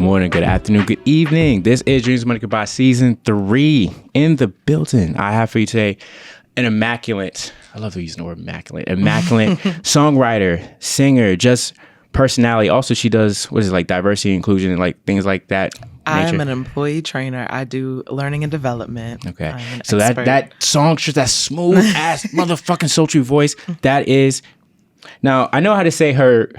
morning, good afternoon, good evening. This is Dreams Money Goodbye Season 3 in the building. I have for you today an immaculate, I love using the word immaculate songwriter, singer, just personality. Also, she does, like diversity, inclusion, and like things like that. I'm an employee trainer. I do learning and development. Okay. So that songstress, that smooth ass motherfucking sultry voice, that is. Now, I know how to say her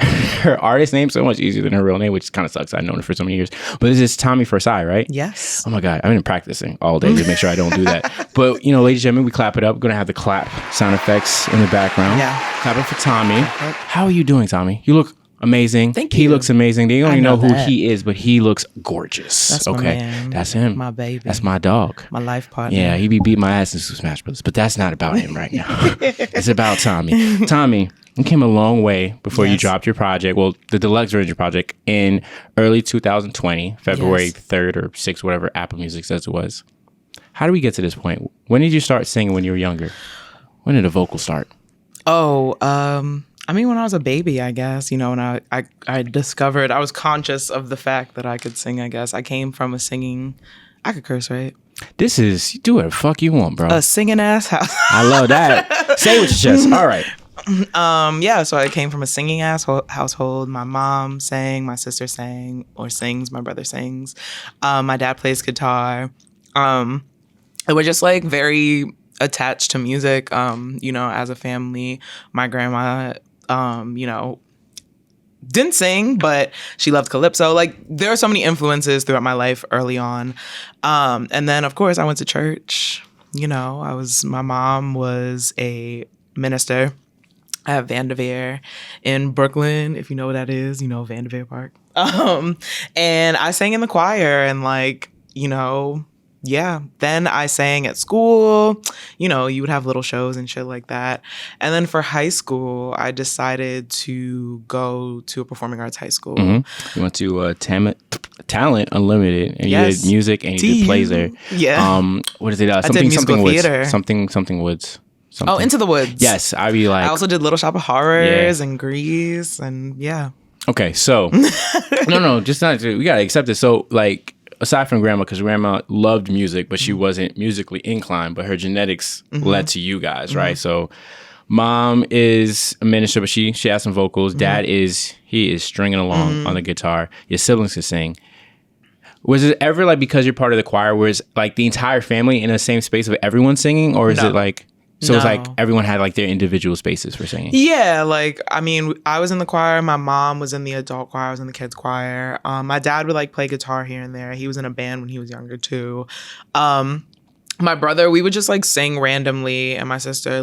artist name so much easier than her real name, which kind of sucks. I've known her for so many years. But this is Tommy Versailles, right? Yes. Oh my God. I've been practicing all day to make sure I don't do that. But, ladies and gentlemen, we clap it up. We're going to have the clap sound effects in the background. Yeah. Clap it for Tommy. How are you doing, Tommy? You look amazing. Thank you. He looks amazing. They don't even know who that. he is, but he looks gorgeous. That's my man. That's him. My baby. That's my dog. My life partner. Yeah, he be beating my ass in Super Smash Brothers, but that's not about him right now. It's about Tommy. Tommy, you came a long way before you dropped your project. Well, the deluxe version of your project in early 2020, February 3rd or 6th, whatever Apple Music says it was. How do we get to this point? When did you start singing when you were younger? When did the vocal start? When I was a baby, I guess, when I discovered, I was conscious of the fact that I could sing, I guess. I came from a singing, I could curse, right? This is, you do whatever the fuck you want, bro. A singing ass house. I love that. Say it with your chest. All right. So I came from a singing ass household. My mom sang, my sister sang or sings, my brother sings. My dad plays guitar. And we're just like very attached to music, as a family. My grandma, didn't sing, but she loved calypso. Like, there are so many influences throughout my life early on. And then, of course, I went to church. My mom was a minister at Vanderveer in Brooklyn, if you know what that is, Vanderveer Park. And I sang in the choir and then I sang at school. You would have little shows and shit like that. And then for high school, I decided to go to a performing arts high school. Mm-hmm. You went to Talent Unlimited, and you did music and you did plays there. Yeah. What is it? I did musical theater. Something Woods. Something. Oh, Into the Woods. Yes, I'd be like. I also did Little Shop of Horrors and Grease, and yeah. Okay, so no, just not. We gotta accept it. So aside from grandma, because grandma loved music, but she wasn't musically inclined, but her genetics led to you guys, right? So mom is a minister, but she has some vocals. Dad is stringing along on the guitar. Your siblings can sing. Was it ever because you're part of the choir, was the entire family in the same space of everyone singing, or is it so no. It's everyone had their individual spaces for singing? Yeah, I was in the choir. My mom was in the adult choir. I was in the kids choir. My dad would play guitar here and there. He was in a band when he was younger too. My brother, we would just sing randomly, and my sister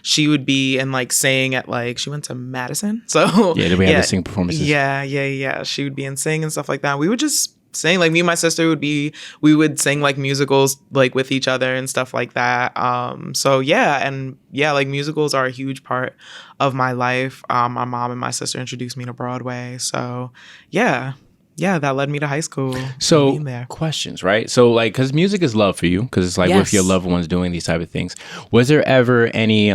she would be and sing at she went to Madison. So yeah, did we have to sing performances? Yeah. She would be in sing and stuff like that. We would just sing me and my sister we would sing musicals with each other and stuff like that. Musicals are a huge part of my life. My mom and my sister introduced me to Broadway, so that led me to high school. So questions, right? So because music is love for you, because it's with your loved ones doing these type of things. Was there ever any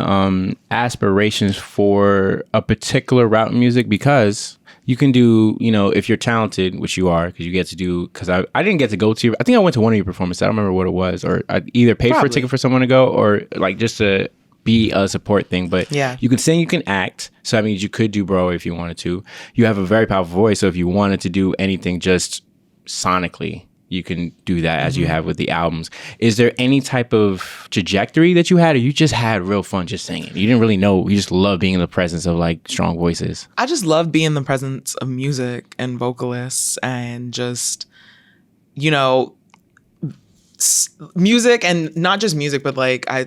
aspirations for a particular route in music? Because you can do, if you're talented, which you are, because you get to do, because I didn't get to go to I think I went to one of your performances. I don't remember what it was, or I either paid for a ticket for someone to go, or just to be a support thing. But you can sing, you can act. So that means you could do Broadway if you wanted to. You have a very powerful voice. So if you wanted to do anything just sonically, you can do that as you have with the albums. Is there any type of trajectory that you had, or you just had real fun just singing? You didn't really know. You just love being in the presence of strong voices. I just love being in the presence of music and vocalists and just, music, and not just music, but I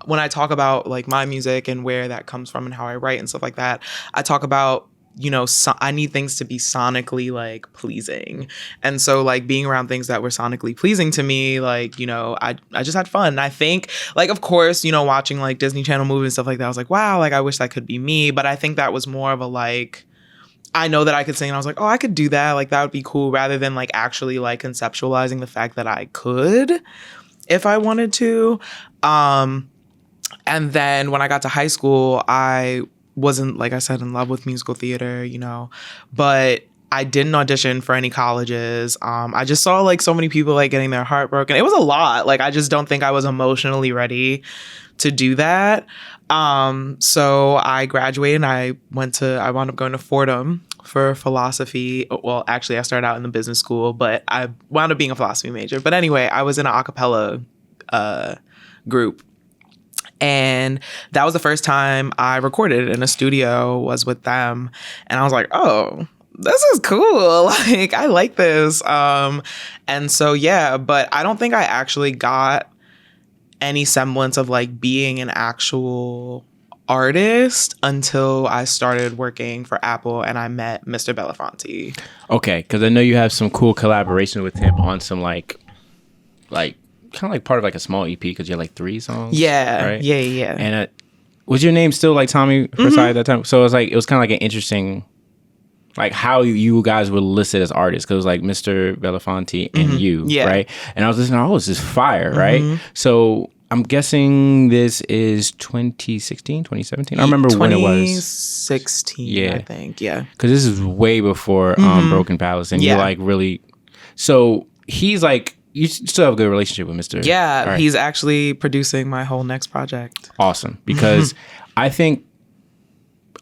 when I talk about my music and where that comes from and how I write and stuff like that, I talk about I need things to be sonically pleasing. And so being around things that were sonically pleasing to me, I just had fun. And I think of course, watching Disney Channel movies and stuff like that, I was wow, I wish that could be me. But I think that was more of a I know that I could sing, and I was oh, I could do that. That would be cool, rather than actually conceptualizing the fact that I could if I wanted to. And then when I got to high school, I wasn't, like I said, in love with musical theater, but I didn't audition for any colleges. I just saw like so many people like getting their heart broken. It was a lot. Like I just don't think I was emotionally ready to do that. So I graduated and I wound up going to Fordham for philosophy. Well, actually I started out in the business school, but I wound up being a philosophy major. But anyway, I was in an a cappella group. And that was the first time I recorded in a studio, was with them. And I was like, oh, this is cool. Like, I like this. And so, yeah, but I don't think I actually got any semblance of like being an actual artist until I started working for Apple and I met Mr. Belafonte. Okay, because I know you have some cool collaboration with him on some like kind of like part of like a small EP, because you had like 3 songs. Yeah, right? yeah. And was your name still like Tommy Versailles at that time? So it was kind of like an interesting, like how you guys were listed as artists, because it was like Mr. Belafonte and you, right? And I was listening, oh, this is fire, right? So I'm guessing this is 2016, 2017. I remember when it was. 2016, I think, yeah. Because this is way before Broken Palace, and you're like really. So he's like, you still have a good relationship with Mr. Yeah, right? He's actually producing my whole next project. Awesome, because I think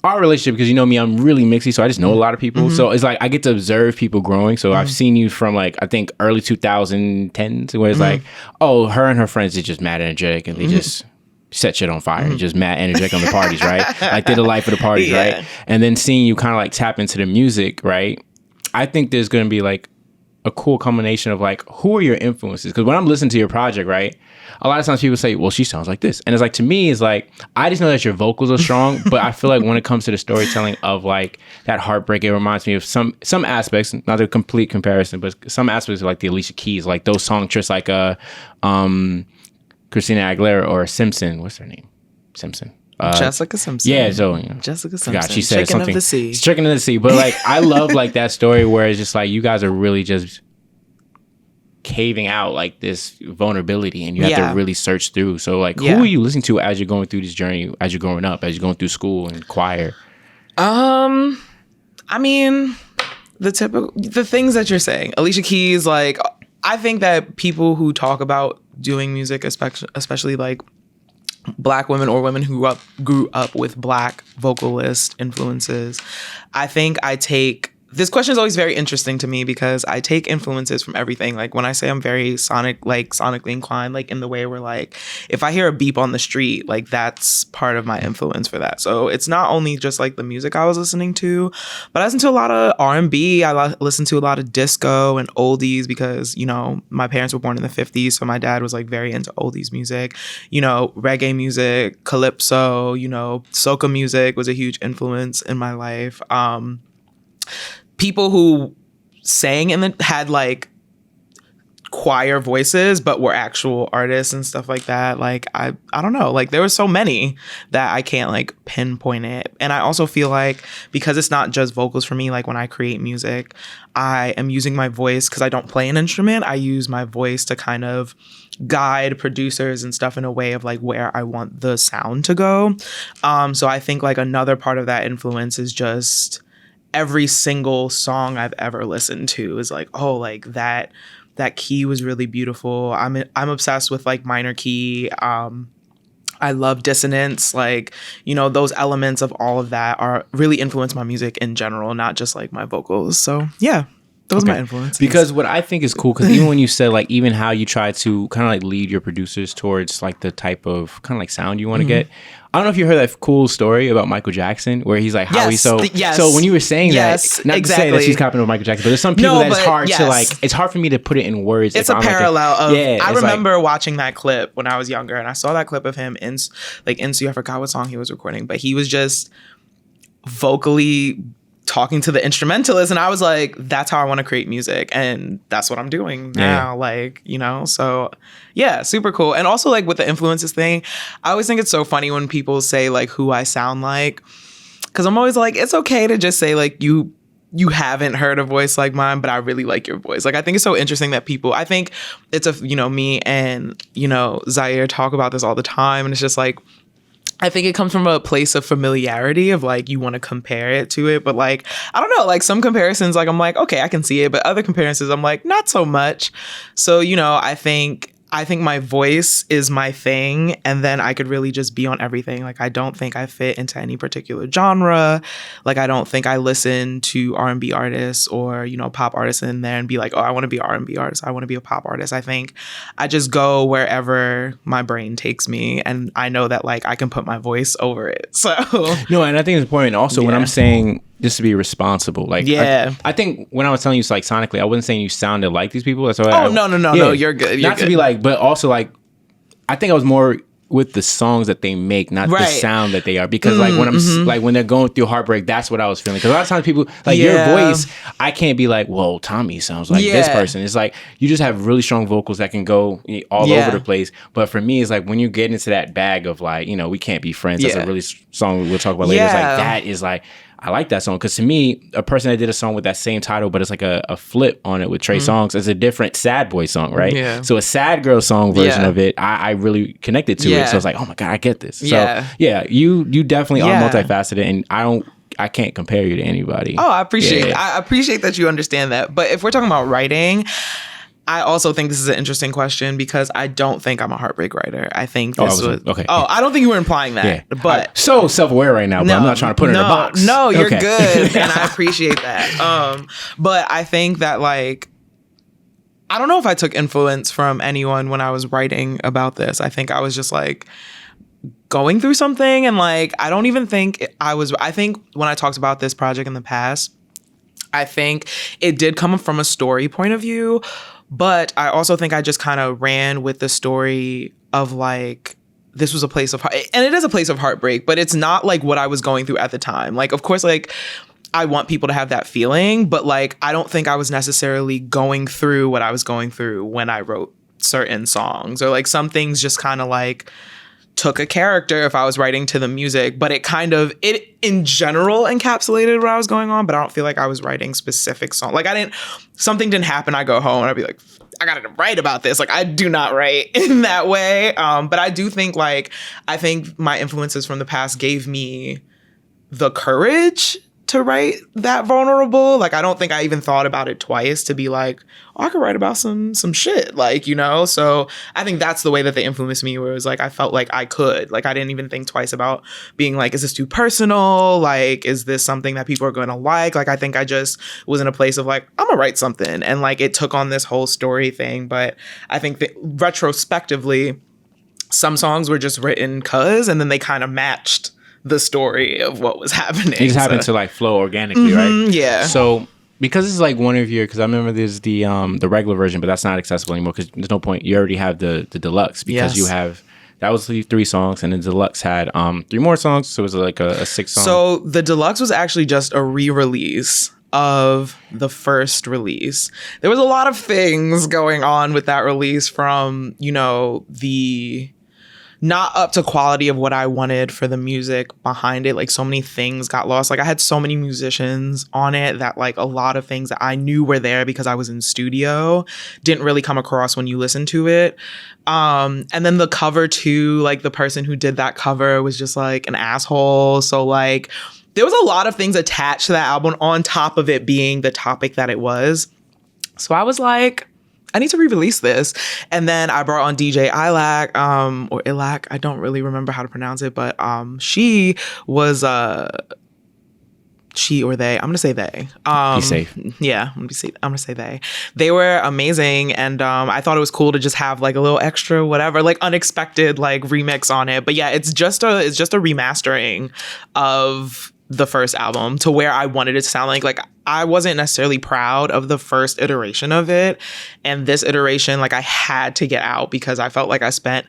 our relationship, because you know me, I'm really mixy, so I just know a lot of people. So it's like I get to observe people growing. So I've seen you from like, I think early 2010s, where it's like, oh, her and her friends are just mad energetic and they just set shit on fire, just mad energetic on the parties, right? Like they're the life of the parties, right? And then seeing you kind of like tap into the music, right? I think there's going to be like a cool combination of like, who are your influences? Because when I'm listening to your project, right, a lot of times people say, well, she sounds like this. And it's like, to me, it's like, I just know that your vocals are strong, but I feel like when it comes to the storytelling of like that heartbreak, it reminds me of some aspects, not a complete comparison, but some aspects of like the Alicia Keys, like those songstress, like Christina Aguilera or Simpson. What's her name? Simpson. Jessica Simpson. Yeah, so Jessica Simpson. God, she said Chicken something. of the Sea. Chicken of the Sea. But like, I love like that story where it's just like you guys are really just caving out like this vulnerability, and you have to really search through. So like, who are you listening to as you're going through this journey, as you're growing up, as you're going through school and choir? I mean, the things that you're saying, Alicia Keys. Like, I think that people who talk about doing music, especially like Black women or women who grew up with Black vocalist influences, I think I take. This question is always very interesting to me because I take influences from everything. Like when I say I'm very sonically inclined, like in the way where like, if I hear a beep on the street, like that's part of my influence for that. So it's not only just like the music I was listening to, but I listen to a lot of R&B. I listen to a lot of disco and oldies because, you know, my parents were born in the 50s. So my dad was like very into oldies music, you know, reggae music, calypso, you know, soca music was a huge influence in my life. People who sang and had like choir voices but were actual artists and stuff like that, like I don't know, like there were so many that I can't like pinpoint it. And I also feel like because it's not just vocals for me, like when I create music, I am using my voice because I don't play an instrument. I use my voice to kind of guide producers and stuff in a way of like where I want the sound to go. So I think like another part of that influence is just every single song I've ever listened to is like, oh, like that key was really beautiful. I'm obsessed with like minor key. I love dissonance. Like, you know, those elements of all of that are really influence my music in general, not just like my vocals. So yeah, those are my influences. Because what I think is cool, because even when you said like even how you try to kind of like lead your producers towards like the type of kind of like sound you want to get. I don't know if you heard that cool story about Michael Jackson where he's like how he's so so when you were saying that, not to say that she's copying with Michael Jackson, but there's some people that it's hard to like, it's hard for me to put it in words. It's a parallel of, I remember watching that clip when I was younger, and I saw that clip of him in like into, I forgot what song he was recording, but he was just vocally talking to the instrumentalist, and I was like, that's how I want to create music, and that's what I'm doing now. Like, you know, so yeah, super cool. And also like with the influences thing, I always think it's so funny when people say like who I sound like, because I'm always like, it's okay to just say like you haven't heard a voice like mine, but I really like your voice. Like, I think it's so interesting that people, I think it's you know, me and, you know, Zaire talk about this all the time, and it's just like, I think it comes from a place of familiarity of like you want to compare it to it, but like I don't know, like some comparisons like I'm like okay, I can see it, but other comparisons I'm like not so much. So, you know, I think my voice is my thing, and then I could really just be on everything. Like I don't think I fit into any particular genre. Like I don't think I listen to R&B artists or, you know, pop artists in there and be like, oh, I want to be an R&B artist, I want to be a pop artist. I think I just go wherever my brain takes me, and I know that like I can put my voice over it. So no, and I think it's important also when I'm saying just to be responsible. Like, I think when I was telling you, like, sonically, I wasn't saying you sounded like these people. That's why. No, you're good. Not to be like, but also like, I think I was more with the songs that they make, not the sound that they are. Because like when I'm like when they're going through heartbreak, that's what I was feeling. Because a lot of times people like your voice, I can't be like, whoa, Tommy sounds like this person. It's like you just have really strong vocals that can go all over the place. But for me, it's like when you get into that bag of like, you know, we can't be friends. That's a really song we'll talk about later. It's like that is like. I like that song because to me, a person that did a song with that same title, but it's like a flip on it with Trey Songz, is a different sad boy song, right? Yeah. So a sad girl song version of it, I really connected to it. So it's like, oh my God, I get this. So yeah, you definitely are multifaceted, and I can't compare you to anybody. Oh, I appreciate that you understand that. But if we're talking about writing, I also think this is an interesting question because I don't think I'm a heartbreak writer. I think this was okay. Oh, I don't think you were implying that. But I'm so self-aware right now, but I'm not trying to put it in a box. No, you're good, and I appreciate that. But I think that like I don't know if I took influence from anyone when I was writing about this. I think I was just like going through something, and like I don't even think I think when I talked about this project in the past, I think it did come from a story point of view. But I also think I just kind of ran with the story of like, this was a place of, and it is a place of heartbreak, but it's not like what I was going through at the time. Like, of course, like I want people to have that feeling, but like, I don't think I was necessarily going through what I was going through when I wrote certain songs, or like some things just kind of like took a character if I was writing to the music, but it in general encapsulated what I was going on, but I don't feel like I was writing specific songs. Like something didn't happen, I go home and I'd be like, I gotta write about this. Like I do not write in that way. But I do think I think my influences from the past gave me the courage to write that vulnerable. Like I don't think I even thought about it twice to be like, oh, I could write about some shit, like, you know. So I think that's the way that they influenced me, where it was like I felt like I could, like I didn't even think twice about being like, is this too personal, like is this something that people are going to like I think I just was in a place of like, I'm gonna write something, and like it took on this whole story thing. But I think that retrospectively some songs were just written and then they kind of matched the story of what was happening. It just happened to like flow organically, right? Yeah. So because it's like one of your, because I remember there's the regular version, but that's not accessible anymore because there's no point. You already have the deluxe because you have, that was the 3 songs, and the deluxe had 3 more songs, so it was like a 6 song. So the deluxe was actually just a re-release of the first release. There was a lot of things going on with that release, from, you know, the not up to quality of what I wanted for the music behind it. Like so many things got lost. Like I had so many musicians on it that like a lot of things that I knew were there because I was in studio didn't really come across when you listen to it. And then the cover too, like the person who did that cover was just like an asshole. So like there was a lot of things attached to that album on top of it being the topic that it was. So I was like, I need to re-release this. And then I brought on DJ Ilac, or Ilac, I don't really remember how to pronounce it, but she was she or they, I'm gonna say they. Be safe. Yeah, I'm gonna say they. They were amazing, and I thought it was cool to just have like a little extra whatever, like unexpected like remix on it. But yeah, it's just a remastering of the first album to where I wanted it to sound like I wasn't necessarily proud of the first iteration of it, and this iteration like I had to get out because I felt like I spent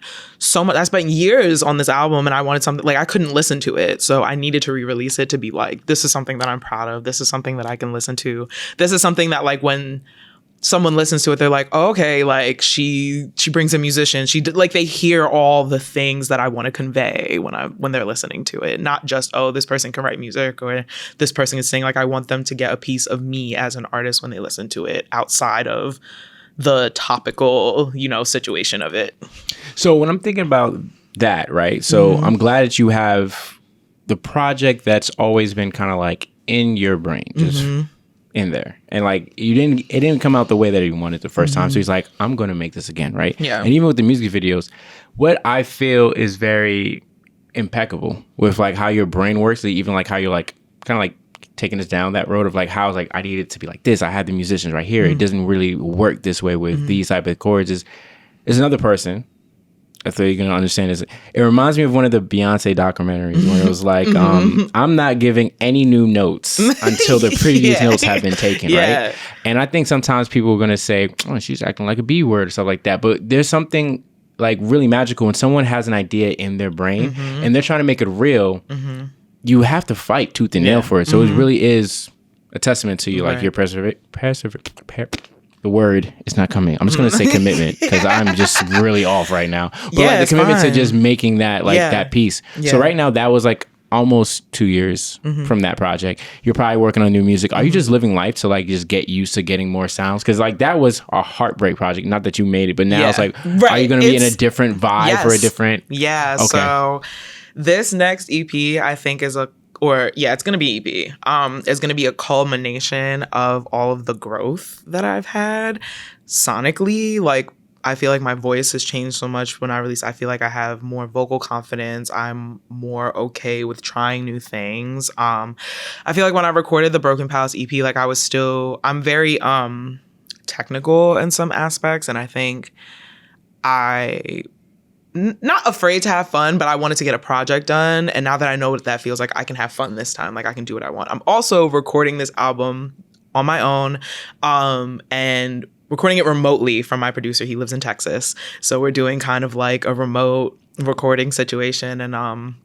years on this album, and I wanted something like I couldn't listen to it, so I needed to re-release it to be like, this is something that I'm proud of, this is something that I can listen to, this is something that like when someone listens to it, they're like, oh, okay, like she brings a musician. Like they hear all the things that I want to convey when they're listening to it, not just, oh, this person can write music or this person can sing. Like I want them to get a piece of me as an artist when they listen to it outside of the topical, you know, situation of it. So when I'm thinking about that, right? So I'm glad that you have the project that's always been kind of like in your brain, just in there. And like it didn't come out the way that you wanted the first time. So he's like, I'm going to make this again, right? Yeah. And even with the music videos, what I feel is very impeccable with like how your brain works, even like how you're like kind of like taking us down that road of like how like I need it to be like this. I have the musicians right here. It doesn't really work this way with these type of chords. Is another person. I thought you're gonna understand this. It reminds me of one of the Beyonce documentaries where it was like, I'm not giving any new notes until the previous notes have been taken, right? And I think sometimes people are gonna say, oh, she's acting like a B word or stuff like that. But there's something like really magical when someone has an idea in their brain and they're trying to make it real. You have to fight tooth and nail for it. So it really is a testament to you, like your the word is not coming. I'm just going to say commitment because I'm just really off right now. But like the commitment to just making that like that piece. So right now that was like almost 2 years from that project. You're probably working on new music. Are you just living life to like just get used to getting more sounds? Because like that was a heartbreak project. Not that you made it, but now it's like, are you going to be in a different vibe or a different? Yeah. Okay. So this next EP, I think it's going to be EP. It's going to be a culmination of all of the growth that I've had sonically. Like, I feel like my voice has changed so much when I release. I feel like I have more vocal confidence. I'm more okay with trying new things. I feel like when I recorded the Broken Palace EP, like I'm very technical in some aspects. And I think not afraid to have fun, but I wanted to get a project done. And now that I know what that feels like, I can have fun this time. Like I can do what I want. I'm also recording this album on my own and recording it remotely from my producer. He lives in Texas. So we're doing kind of like a remote recording situation. And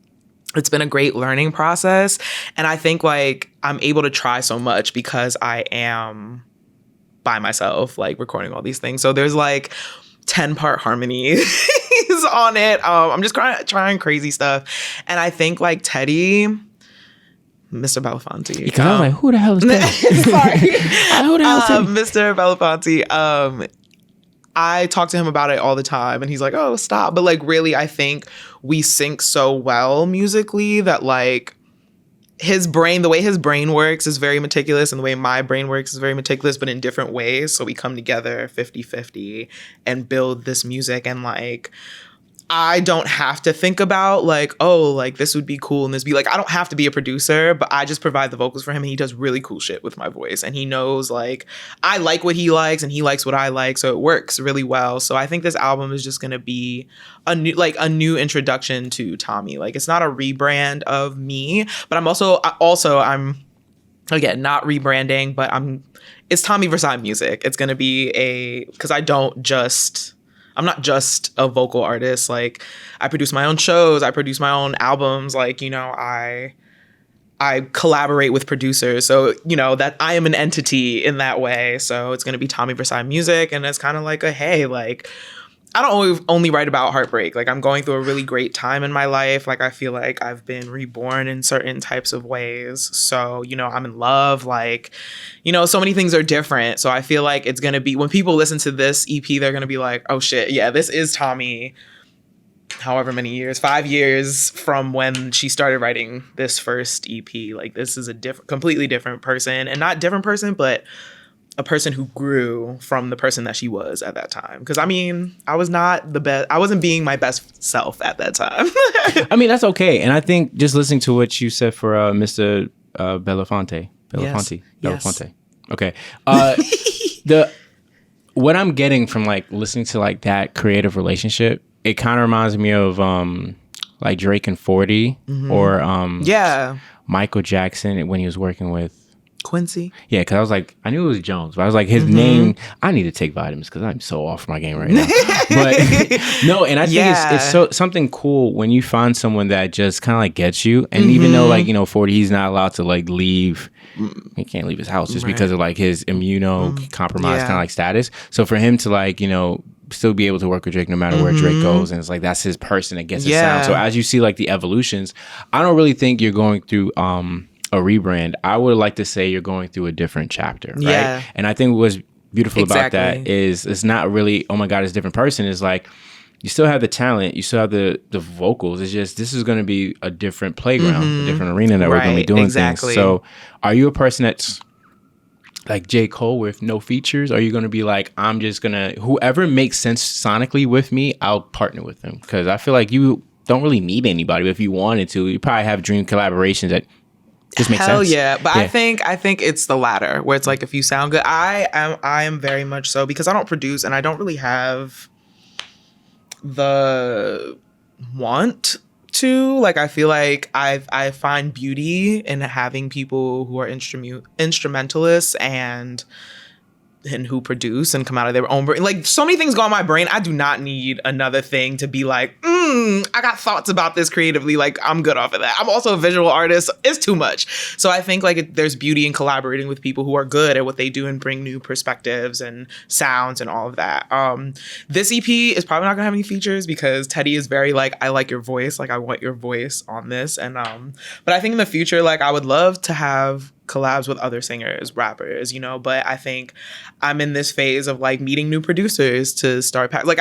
it's been a great learning process. And I think like I'm able to try so much because I am by myself, like recording all these things. So there's like 10-part harmonies on it. I'm just trying crazy stuff. And I think like Teddy, Mr. Belafonte. Because I was like, who the hell is that? Sorry. Who the hell is Mr. Belafonte. I talk to him about it all the time and he's like, oh, stop. But like really, I think we sync so well musically that like the way his brain works is very meticulous and the way my brain works is very meticulous, but in different ways. So we come together 50-50 and build this music. And like, I don't have to think about like, oh, like this would be cool and this be like, I don't have to be a producer, but I just provide the vocals for him and he does really cool shit with my voice. And he knows like, I like what he likes and he likes what I like. So it works really well. So I think this album is just going to be a new introduction to Tommy. Like it's not a rebrand of me, but I'm again, not rebranding, but it's Tommy Versailles music. It's going to be because I'm not just a vocal artist. Like I produce my own shows. I produce my own albums. Like, you know, I collaborate with producers. So, you know, that I am an entity in that way. So it's going to be Tommy Versailles music. And it's kind of like hey, like I don't only write about heartbreak. Like I'm going through a really great time in my life. Like I feel like I've been reborn in certain types of ways. So, you know, I'm in love. Like, you know, so many things are different. So I feel like it's going to be, when people listen to this EP, they're going to be like, oh shit, yeah, this is Tommy. However many years, 5 years from when she started writing this first EP. Like this is a completely different person, and not different person, but a person who grew from the person that she was at that time. Because I mean, I was not the best. I wasn't being my best self at that time. I mean, that's okay. And I think just listening to what you said for Mr. Belafonte. Belafonte. Okay. What I'm getting from like listening to like that creative relationship, it kind of reminds me of like Drake and 40 or Michael Jackson when he was working with Quincy. Yeah, because I was like, I knew it was Jones, but I was like, his name, I need to take vitamins because I'm so off my game right now. But no, and I think it's something cool when you find someone that just kind of like gets you. And even though like, you know, 40, he's not allowed to like leave, he can't leave his house just because of like his immunocompromised kind of like status. So for him to like, you know, still be able to work with Drake no matter where Drake goes, and it's like that's his person that gets his sound. So as you see like the evolutions, I don't really think you're going through a rebrand. I would like to say you're going through a different chapter, right? Yeah. And I think what's beautiful about that is it's not really, oh my God, it's a different person. It's like you still have the talent, you still have the vocals. It's just this is going to be a different playground, a different arena that we're going to be doing things. So, are you a person that's like J. Cole with no features? Are you going to be like, I'm just going to, whoever makes sense sonically with me, I'll partner with them? Because I feel like you don't really need anybody. But if you wanted to, you probably have dream collaborations that just make sense. Hell yeah. But I think it's the latter, where it's like, if you sound good, I am very much so, because I don't produce and I don't really have the want to, like, I feel like I find beauty in having people who are instrumentalists and who produce and come out of their own brain. Like, so many things go on my brain. I do not need another thing to be like, I got thoughts about this creatively. Like, I'm good off of that. I'm also a visual artist. It's too much. So I think like there's beauty in collaborating with people who are good at what they do and bring new perspectives and sounds and all of that. This EP is probably not gonna have any features because Teddy is very like, I like your voice. Like, I want your voice on this. And but I think in the future, like, I would love to have collabs with other singers, rappers, you know, but I think I'm in this phase of like meeting new producers to start like,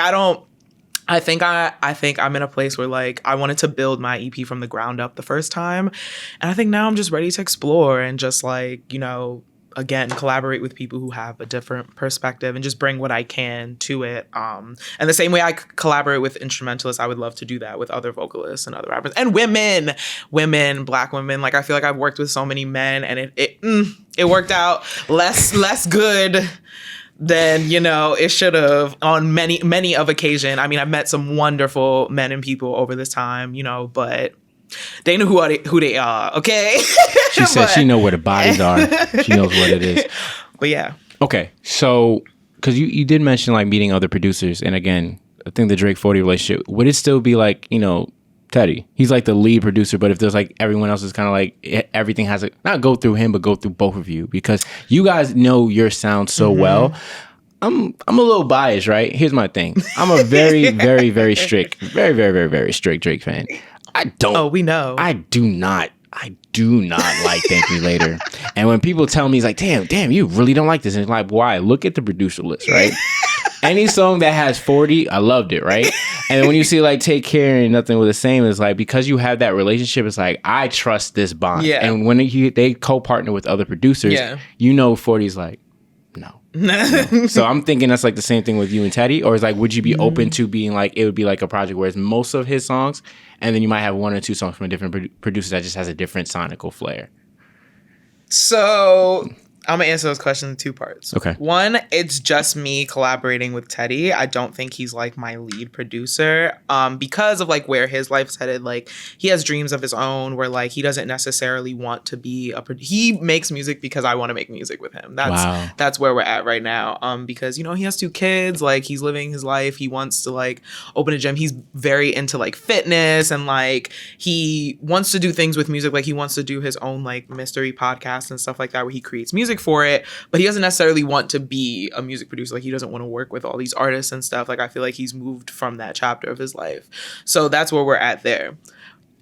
I think I'm in a place where like I wanted to build my EP from the ground up the first time, and I think now I'm just ready to explore and just like, you know, again, collaborate with people who have a different perspective and just bring what I can to it. And the same way I collaborate with instrumentalists, I would love to do that with other vocalists and other rappers and women, Black women. Like, I feel like I've worked with so many men, and it worked out less good than, you know, it should have on many of occasion. I mean, I've met some wonderful men and people over this time, you know, but they know who they are, okay? She said she know where the bodies are. She knows what it is. But yeah. Okay, so because you did mention like meeting other producers, and again, I think the Drake 40 relationship, would it still be like, you know, Teddy? He's like the lead producer, but if there's like everyone else is kind of like everything has to not go through him, but go through both of you because you guys know your sound so well. I'm a little biased, right? Here's my thing. I'm a very, very, very strict, very, very, very, very strict Drake fan. I don't. Oh, we know. I do not like Thank Me Later. And when people tell me, it's like, damn, you really don't like this. And it's like, why? Look at the producer list, right? Any song that has 40, I loved it, right? And when you see like Take Care and Nothing Was the Same, it's like, because you have that relationship, it's like, I trust this bond. Yeah. And when they co-partner with other producers, you know 40's like, no. So I'm thinking that's like the same thing with you and Teddy, or is like, would you be open to being like, it would be like a project where it's most of his songs, and then you might have one or two songs from a different producer that just has a different sonical flair? So I'm gonna answer those questions in two parts. Okay. One, it's just me collaborating with Teddy. I don't think he's like my lead producer, because of like where his life's headed. Like, he has dreams of his own where like he doesn't necessarily want to be he makes music because I want to make music with him. That's where we're at right now. Because, you know, he has 2 kids. Like, he's living his life. He wants to like open a gym. He's very into like fitness, and like he wants to do things with music. Like, he wants to do his own like mystery podcast and stuff like that where he creates music for it, but he doesn't necessarily want to be a music producer. Like, he doesn't want to work with all these artists and stuff. Like, I feel like he's moved from that chapter of his life. So that's where we're at there.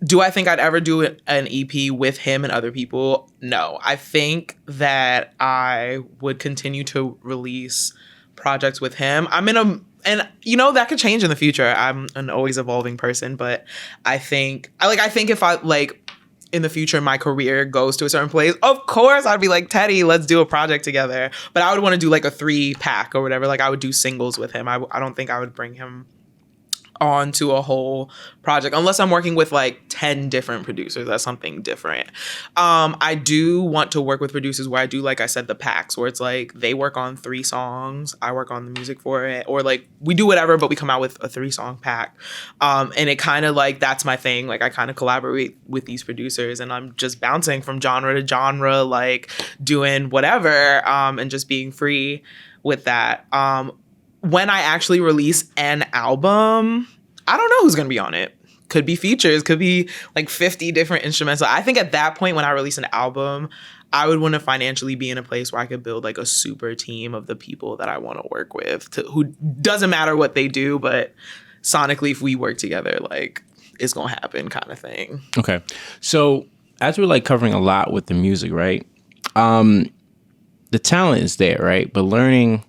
Do I think I'd ever do an EP with him and other people? No. I think that I would continue to release projects with him. And you know, that could change in the future. I'm an always evolving person, but I think if I like in the future my career goes to a certain place, of course I'd be like, Teddy, let's do a project together. But I would want to do like a 3-pack or whatever. Like, I would do singles with him. I don't think I would bring him on to a whole project unless I'm working with like 10 different producers. That's something different. I do want to work with producers where I do, like I said, the packs where it's like they work on 3 songs, I work on the music for it, or like we do whatever, but we come out with a 3-song pack. And it kind of like, that's my thing. Like, I kind of collaborate with these producers and I'm just bouncing from genre to genre, like doing whatever, and just being free with that. When I actually release an album, I don't know who's going to be on it. Could be features, could be like 50 different instruments. I think at that point when I release an album, I would want to financially be in a place where I could build like a super team of the people that I want to work with, who doesn't matter what they do, but sonically, if we work together, like, it's going to happen kind of thing. Okay. So as we're like covering a lot with the music, right? The talent is there, right? But learning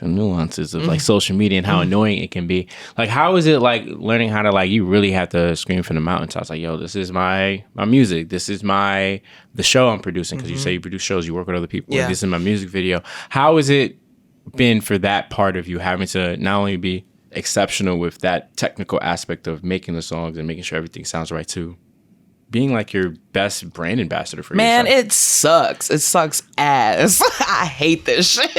the nuances of like social media and how annoying it can be. Like, how is it like learning how to like, you really have to scream from the mountaintops? Like, yo, this is my music. This is the show I'm producing. Cause you say you produce shows, you work with other people. Yeah. This is my music video. How has it been for that part of you having to not only be exceptional with that technical aspect of making the songs and making sure everything sounds right too, being like your best brand ambassador for yourself? Man, it sucks. It sucks ass. I hate this shit.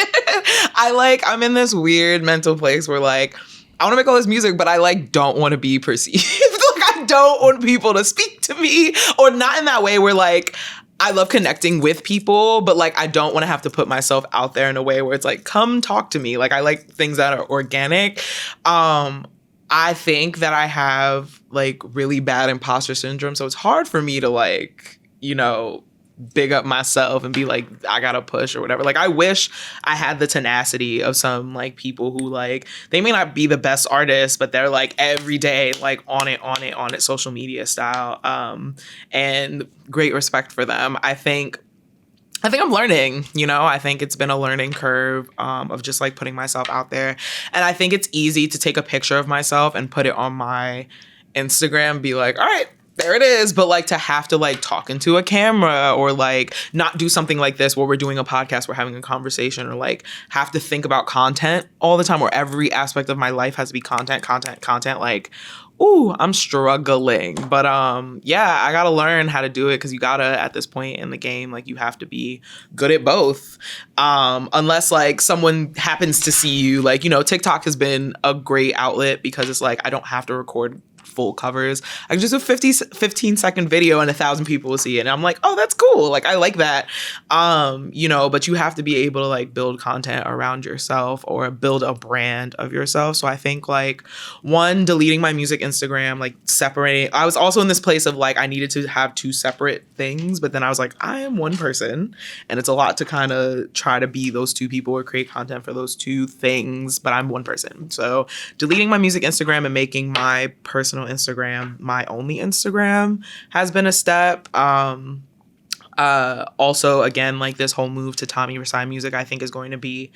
I'm in this weird mental place where like, I want to make all this music, but I like don't want to be perceived. Like, I don't want people to speak to me, or not in that way where like, I love connecting with people, but like, I don't want to have to put myself out there in a way where it's like, come talk to me. Like, I like things that are organic. I think that I have like really bad imposter syndrome. So it's hard for me to like, big up myself and be like, I gotta push or whatever. Like, I wish I had the tenacity of some like people who like, they may not be the best artists, but they're like every day, like on it, social media style. And great respect for them. I think I'm learning, I think it's been a learning curve of just like putting myself out there. And I think it's easy to take a picture of myself and put it on my Instagram, be like, all right, there it is. But like to have to like talk into a camera or like not do something like this where we're doing a podcast, we're having a conversation, or like have to think about content all the time, where every aspect of my life has to be content. Like, ooh, I'm struggling. But yeah, I gotta learn how to do it, because you gotta, at this point in the game, like you have to be good at both. Unless like someone happens to see you, like, TikTok has been a great outlet because it's like I don't have to record full covers. I can just do a 15-second video and 1,000 people will see it. And I'm like, oh, that's cool. Like, I like that. But you have to be able to like build content around yourself or build a brand of yourself. So I think like one, deleting my music Instagram, like separating. I was also in this place of like, I needed to have two separate things, but then I was like, I am one person and it's a lot to kind of try to be those two people or create content for those two things, but I'm one person. So deleting my music Instagram and making my personal Instagram my only Instagram has been a step. Also, again, like this whole move to Tommy Versailles music, I think is going to be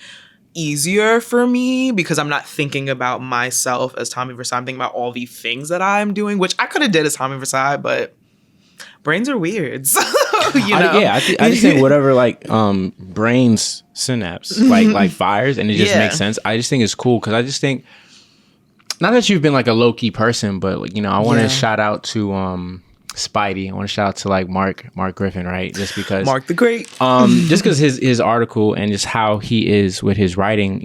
easier for me because I'm not thinking about myself as Tommy Versailles. I'm thinking about all the things that I'm doing, which I could have did as Tommy Versailles, but brains are weird. So, I just think whatever like brains synapse like fires and it just makes sense. I just think it's cool because I just think, not that you've been like a low key person, but like, I want to shout out to Spidey. I want to shout out to like Mark Griffin, right? Just because Mark the Great. Just because his article and just how he is with his writing,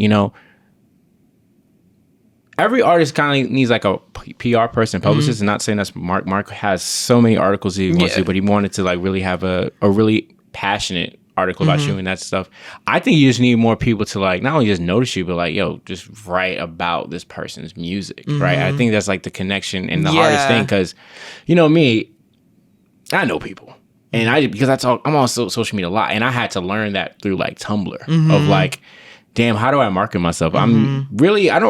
every artist kind of needs like a PR person, publicist. And not saying that's Mark. Mark has so many articles he wants to, but he wanted to like really have a really passionate article about you and that stuff. I think you just need more people to like not only just notice you, but like, yo, just write about this person's music, right? I think that's like the connection and the hardest thing, because me, I know people, and I'm on social media a lot, and I had to learn that through like Tumblr of like, damn, how do I market myself? I don't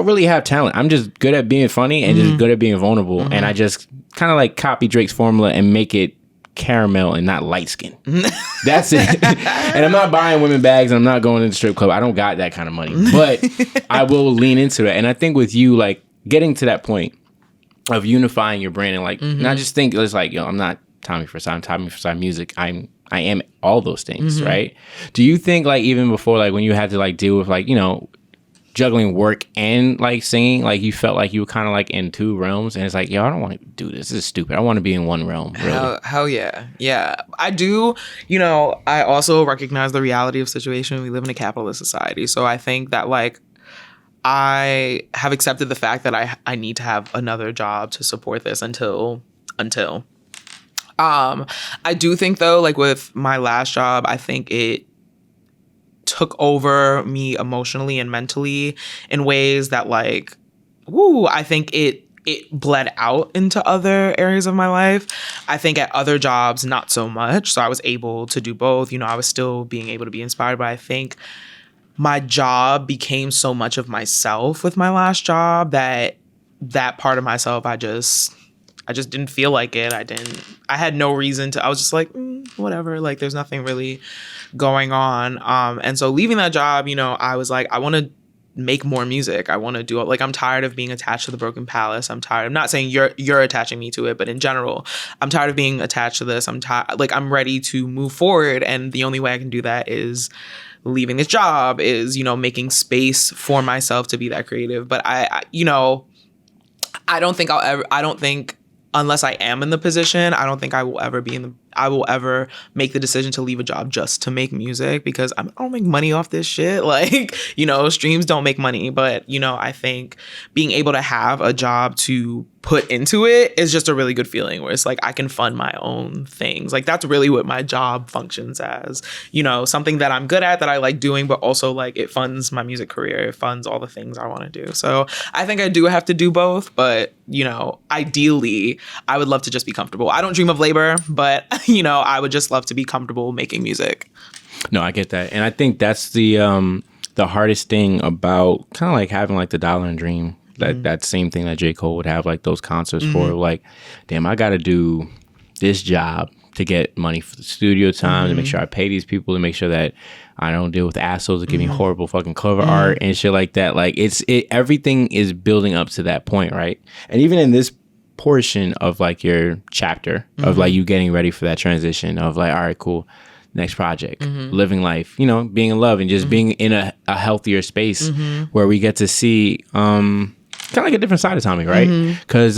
really have talent. I'm just good at being funny and just good at being vulnerable, and I just kind of like copy Drake's formula and make it caramel and not light skin. That's it. And I'm not buying women bags and I'm not going to the strip club. I don't got that kind of money, but I will lean into it. And I think with you, like getting to that point of unifying your brand and like not just think it's like, yo, I'm not Tommy Versailles, I'm Tommy Versailles music. I am all those things, right? Do you think like even before, like when you had to like deal with like, juggling work and like singing, like you felt like you were kind of like in two realms, and it's like, yo, I don't want to do this. This is stupid. I want to be in one realm. Really. Hell yeah. Yeah. I do. I also recognize the reality of the situation. We live in a capitalist society. So I think that like I have accepted the fact that I need to have another job to support this until. I do think though, like with my last job, I think it took over me emotionally and mentally in ways that like, I think it bled out into other areas of my life. I think at other jobs, not so much. So I was able to do both. I was still being able to be inspired, but I think my job became so much of myself with my last job that part of myself, I just didn't feel like it. I had no reason to, I was just like, whatever, like there's nothing really going on. And so leaving that job, I was like, I want to make more music. I want to do it. Like, I'm tired of being attached to the Broken Palace. I'm tired. I'm not saying you're attaching me to it, but in general, I'm tired of being attached to this. I'm tired. Like, I'm ready to move forward, and the only way I can do that is leaving this job, is, you know, making space for myself to be that creative. But I you know, I don't think unless I am in the position, I don't think I will ever make the decision to leave a job just to make music, because I don't make money off this shit. Like, you know, streams don't make money. But, you know, I think being able to have a job to put into it is just a really good feeling, where it's like I can fund my own things. Like, that's really what my job functions as, you know, something that I'm good at, that I like doing, but also like it funds my music career. It funds all the things I want to do. So I think I do have to do both, but, you know, ideally I would love to just be comfortable. I don't dream of labor, but, you know, I would just love to be comfortable making music. No, I get that. And I think that's the hardest thing about kind of like having like the dollar and dream. That same thing that J. Cole would have like those concerts for, like, damn, I got to do this job to get money for the studio time, to make sure I pay these people, to make sure that I don't deal with assholes that give me horrible fucking cover art and shit like that. Like, everything is building up to that point, right? And even in this portion of like your chapter of like you getting ready for that transition of like, all right, cool, next project, living life, you know, being in love and just being in a healthier space where we get to see kind of like a different side of Tommy, right? Because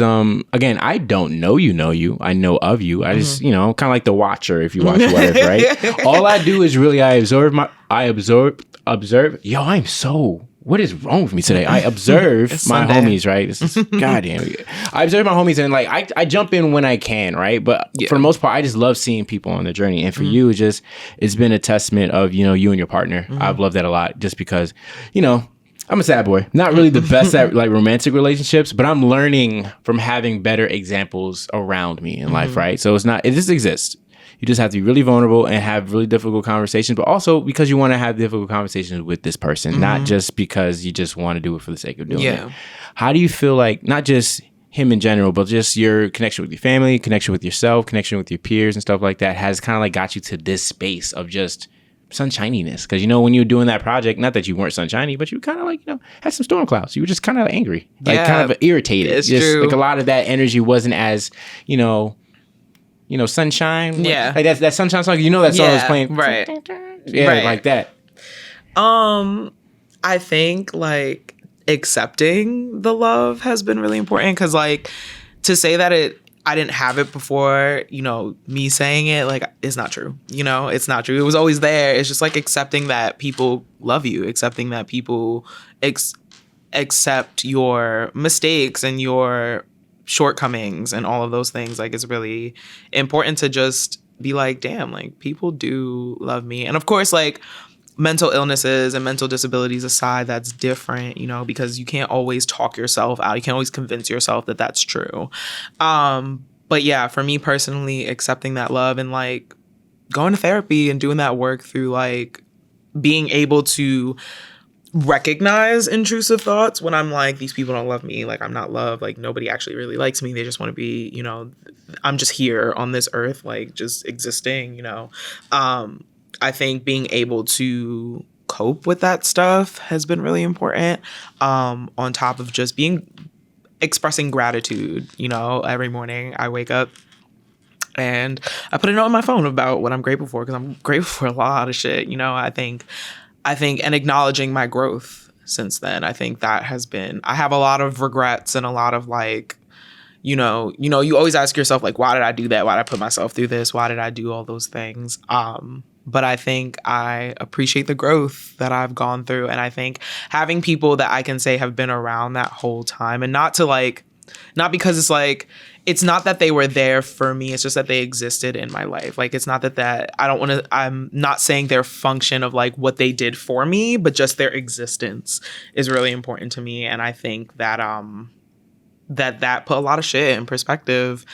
again, I don't know you, I know of you. I just, you know, kind of like the watcher, if you watch What If, right? All I do is really I observe. Yo, I'm so, what is wrong with me today? I observe my homies, right? This is goddamn. I observe my homies, and like I jump in when I can, right? But for the most part, I just love seeing people on the journey. And for you, it's been a testament of, you know, you and your partner. I've loved that a lot, just because, you know, I'm a sad boy. Not really the best at like romantic relationships, but I'm learning from having better examples around me in life, right? So it just exists. You just have to be really vulnerable and have really difficult conversations, but also because you want to have difficult conversations with this person, not just because you just want to do it for the sake of doing it. How do you feel like, not just him in general, but just your connection with your family, connection with yourself, connection with your peers and stuff like that has kind of like got you to this space of just sunshininess? Because, you know, when you were doing that project, not that you weren't sunshiny, but you kind of like, you know, had some storm clouds. You were just kind of angry, like kind of irritated. It's just true. Like a lot of that energy wasn't as, you know, sunshine. Like that sunshine song. You know that song was playing, right? Like that. I think like accepting the love has been really important, because like to say that I didn't have it before, you know, me saying it, like, it's not true. You know, it's not true. It was always there. It's just like accepting that people love you, accepting that people accept your mistakes and your shortcomings and all of those things. Like, it's really important to just be like, damn, like, people do love me. And of course, like, mental illnesses and mental disabilities aside, that's different, you know, because you can't always talk yourself out. You can't always convince yourself that that's true. But yeah, for me personally, accepting that love and like going to therapy and doing that work through like being able to recognize intrusive thoughts when I'm like, these people don't love me, like I'm not loved, like nobody actually really likes me, they just want to be, you know, I'm just here on this earth, like just existing, you know. I think being able to cope with that stuff has been really important, on top of just expressing gratitude. You know, every morning I wake up and I put a note on my phone about what I'm grateful for, because I'm grateful for a lot of shit, you know. I think and acknowledging my growth since then, I think that has been, I have a lot of regrets and a lot of like, you know, you always ask yourself like, why did I do that? Why did I put myself through this? Why did I do all those things? But I think I appreciate the growth that I've gone through. And I think having people that I can say have been around that whole time, and not because it's like, it's not that they were there for me. It's just that they existed in my life. Like, it's not that I'm not saying their function of like what they did for me, but just their existence is really important to me. And I think that, that put a lot of shit in perspective.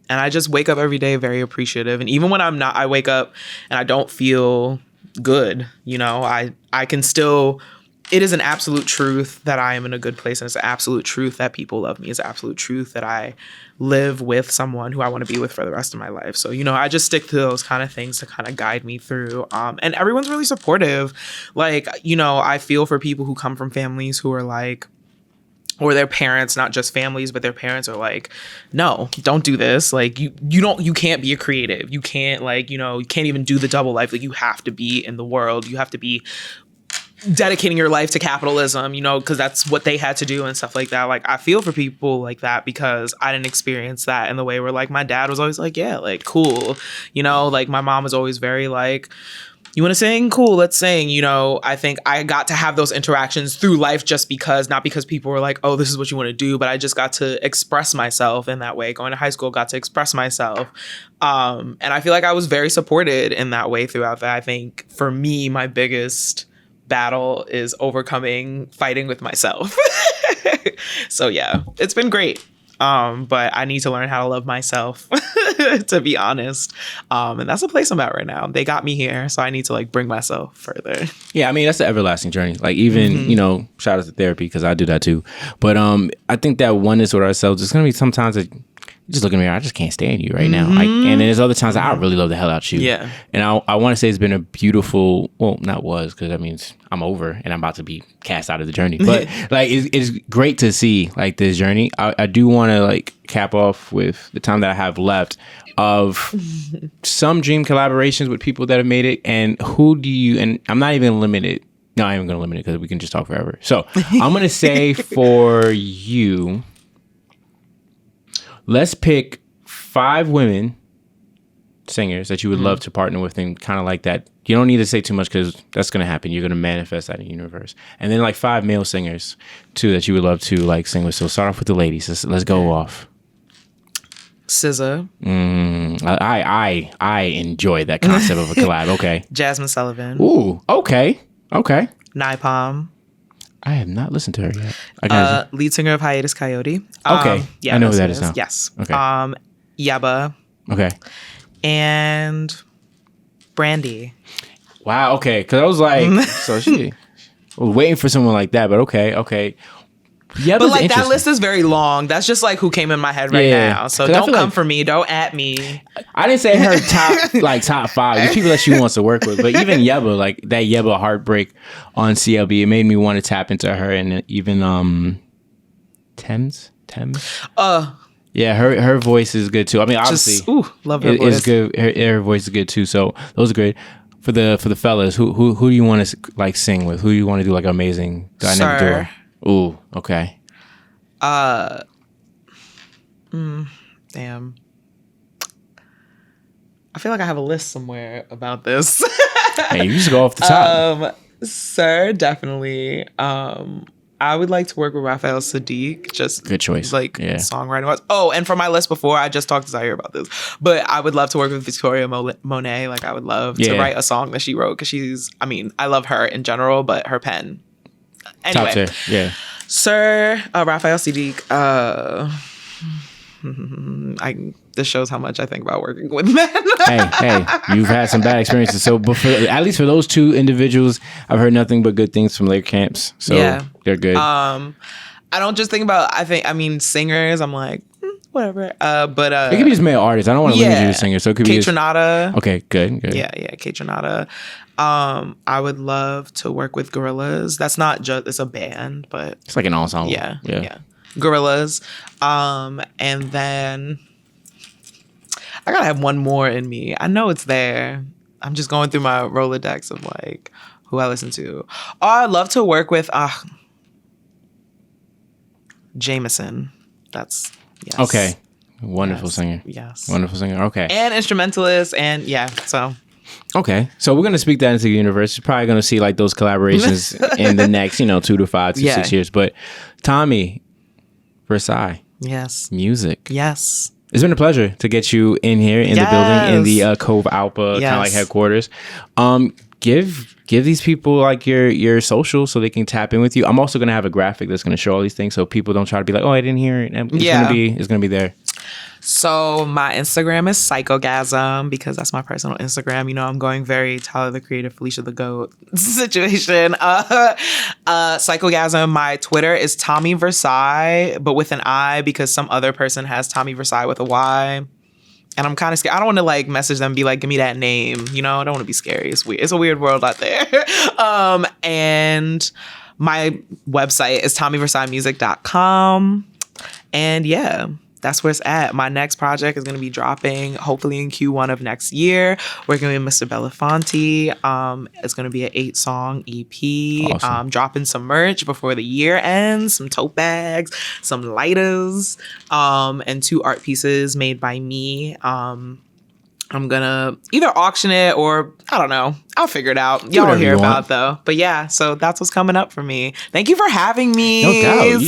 And I just wake up every day very appreciative. And even when I wake up and I don't feel good, you know, I can still it is an absolute truth that I am in a good place, and it's an absolute truth that people love me. It's an absolute truth that I live with someone who I want to be with for the rest of my life. So, I just stick to those kind of things to kind of guide me through. And everyone's really supportive. Like, I feel for people who come from families who are like, or their parents, not just families, but their parents are like, no, don't do this. Like you can't be a creative. You can't you can't even do the double life. Like you have to be in the world. You have to be dedicating your life to capitalism, because that's what they had to do and stuff like that. Like I feel for people like that because I didn't experience that in the way where like my dad was always like, yeah, like cool. Like my mom was always very like, you want to sing? Cool, let's sing. I think I got to have those interactions through life just because, not because people were like, oh, this is what you want to do, but I just got to express myself in that way. Going to high school, got to express myself. And I feel like I was very supported in that way throughout that. I think for me, my biggest battle is fighting with myself. So yeah, it's been great. But I need to learn how to love myself, to be honest. And that's the place I'm at right now. They got me here, so I need to like bring myself further. Yeah, I mean, that's the everlasting journey. Like even, shout out to therapy because I do that too. But I think that oneness with ourselves, it's going to be sometimes that you just look in the mirror, I just can't stand you right now. And then there's other times that I really love the hell out you. Yeah. And I want to say it's been a beautiful, well, not was, because that means I'm over and I'm about to be cast out of the journey. But like, it's great to see like this journey. I do want to like cap off with the time that I have left of some dream collaborations with people that have made it. And who do you, and I'm not even limited. No, I am going to limit it because we can just talk forever. So I'm going to say for you, let's pick 5 women singers that you would love to partner with and kind of like that. You don't need to say too much because that's going to happen. You're going to manifest that in the universe. And then like 5 male singers too that you would love to like sing with. So start off with the ladies. Let's go off. SZA. I enjoy that concept of a collab. Okay. Jasmine Sullivan. Ooh, okay. Napalm. I have not listened to her yet. Lead singer of Hiatus Coyote. Okay. Yeah, I know who that is now. Yes. Okay. Yebba. Okay. And Brandy. Wow. Okay. Because I was like, so she was waiting for someone like that, but okay. Yeah, but like that list is very long. That's just like who came in my head right now. So don't come for me. Don't at me. I didn't say her top 5. There's people that she wants to work with, but even Yebba, like that Yebba heartbreak on CLB, it made me want to tap into her, and even Thames. Yeah, her voice is good too. I mean, obviously, love her voice. It's good. Her voice is good too. So those are great. For the fellas, who do you want to like sing with? Who do you want to do like amazing dynamic duo? Ooh, okay. Damn. I feel like I have a list somewhere about this. Hey, you just go off the top. Sir, definitely. I would like to work with Raphael Sadiq. Just good choice. Like songwriting. Oh, and for my list before, I just talked to Zaire about this, but I would love to work with Victoria Monet. Like I would love to write a song that she wrote because I love her in general, but her pen. Anyway, top tier. Yeah. Sir Raphael Sadiq. This shows how much I think about working with men. hey, you've had some bad experiences. So, but at least for those 2 individuals, I've heard nothing but good things from their camps. So they're good. I don't just think about. Singers. I'm like whatever. But it could be just male artists. I don't want to limit you to singers. So it could be Kaytranada. Okay, good. Yeah, Kaytranada. I would love to work with Gorillaz. That's not just, it's a band, but it's like an ensemble. Yeah. Gorillaz. And then I gotta have one more in me. I know it's there. I'm just going through my Rolodex of like who I listen to. Oh, I'd love to work with Jameson. That's yes. Okay. Wonderful singer. Yes. Wonderful singer. Okay. And instrumentalist and so. Okay, so we're gonna speak that into the universe. You're probably gonna see like those collaborations in the next, 2 to 5 to 6 years. But Tommy Versailles, yes, music, yes. It's been a pleasure to get you in here in the building in the Cove Alpa kind of like headquarters. Give these people like your social so they can tap in with you. I'm also gonna have a graphic that's gonna show all these things so people don't try to be like, oh, I didn't hear it. It's gonna be there. So my Instagram is Psychogasm because that's my personal Instagram. You know, I'm going very Tyler the Creator, Felicia the Goat situation. Psychogasm. My Twitter is Tommy Versailles, but with an I because some other person has Tommy Versailles with a Y. And I'm kind of scared. I don't want to like message them and be like, give me that name. You know, I don't want to be scary. It's weird. It's a weird world out there. And my website is TommyVersaillesMusic.com. And yeah, that's where it's at. My next project is going to be dropping hopefully in Q1 of next year. We're going to be Mr. Belafonte. It's going to be an 8-song EP. Awesome. Dropping some merch before the year ends, some tote bags, some lighters, and 2 art pieces made by me. I'm going to either auction it or I don't know. I'll figure it out. Y'all will hear about it though. But yeah, so that's what's coming up for me. Thank you for having me. No doubt.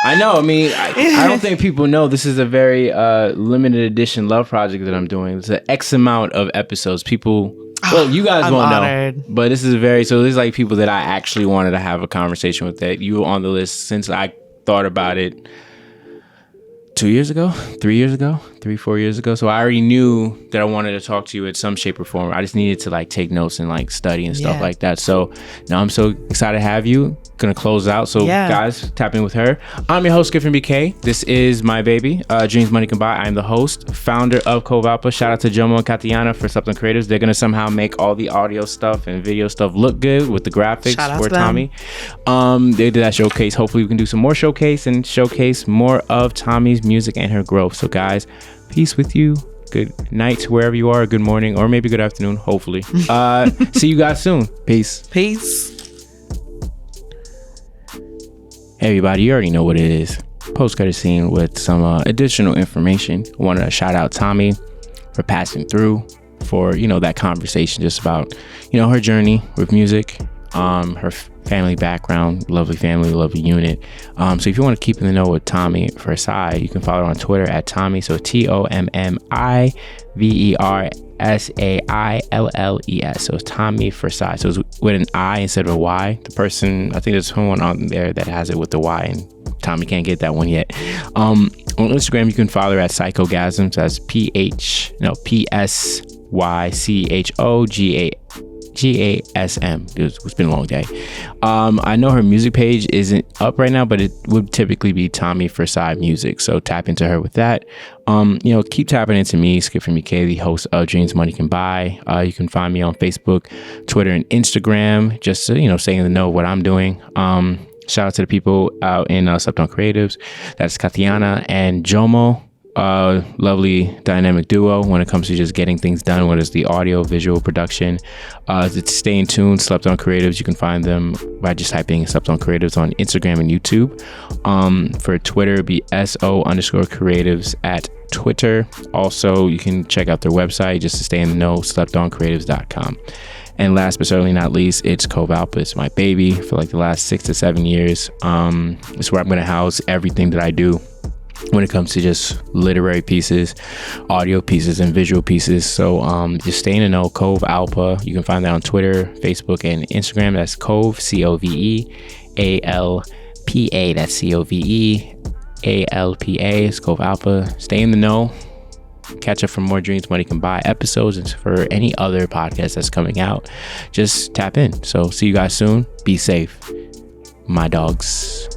I know. I mean, I don't think people know this is a very limited edition love project that I'm doing. It's an X amount of episodes. People, well, you guys won't know, but this is so there's like people that I actually wanted to have a conversation with that you were on the list since I thought about it 2 years ago, 3 years ago, 4 years ago. So I already knew that I wanted to talk to you in some shape or form. I just needed to like take notes and like study and stuff like that. So now I'm so excited to have you. Gonna close out. So guys, tap in with her. I'm your host, Giffen BK. This is my baby, Dreams Money Can Buy. I'm the host, founder of Cove Alpha. Shout out to Jomo and Katiana for Something Creatives. They're gonna somehow make all the audio stuff and video stuff look good with the graphics for Tommy. They did that showcase. Hopefully we can do some more showcase more of Tommy's music and her growth. So guys, peace with you. Good night wherever you are. Good morning or maybe good afternoon. Hopefully. See you guys soon. Peace. Hey everybody, you already know what it is. Post-credit scene with some additional information. I wanted to shout out Tommy for passing through for, that conversation just about, her journey with music, her family background, lovely family, lovely unit. So if you want to keep in the know with Tommy Versailles, you can follow her on Twitter at Tommy. So TommyVersalles. So it's Tommy Versailles. So it's with an I instead of a Y. The person, I think there's someone on there that has it with the Y, and Tommy can't get that one yet. On Instagram, you can follow her at Psychogasm. So that's PSYCHOGASM. It's been a long day. I know her music page isn't up right now, but it would typically be Tommy Versailles Music. So tap into her with that. Keep tapping into me, Skip from UK, the host of Dreams Money Can Buy. You can find me on Facebook, Twitter, and Instagram. Just to, staying in the know of what I'm doing. Shout out to the people out in Slept On Creatives. That's Katiana and Jomo. Lovely dynamic duo when it comes to just getting things done, whether it's the audio, visual production. Stay in tune, Slept On Creatives. You can find them by just typing Slept On Creatives on Instagram and YouTube. For Twitter, it'd be SO_creatives at Twitter. Also, you can check out their website just to stay in the know, SleptOnCreatives.com. And last but certainly not least, it's Cove Alpha. It's my baby for like the last 6 to 7 years. It's where I'm going to house everything that I do when it comes to just literary pieces, audio pieces, and visual pieces. So just stay in the know, Cove Alpha. You can find that on Twitter, Facebook, and Instagram. That's Cove, COVEALPA. That's COVEALPA. It's Cove Alpha. Stay in the know. Catch up for more Dreams Money Can Buy episodes, and for any other podcast that's coming out, just tap in. So see you guys soon. Be safe, my dogs.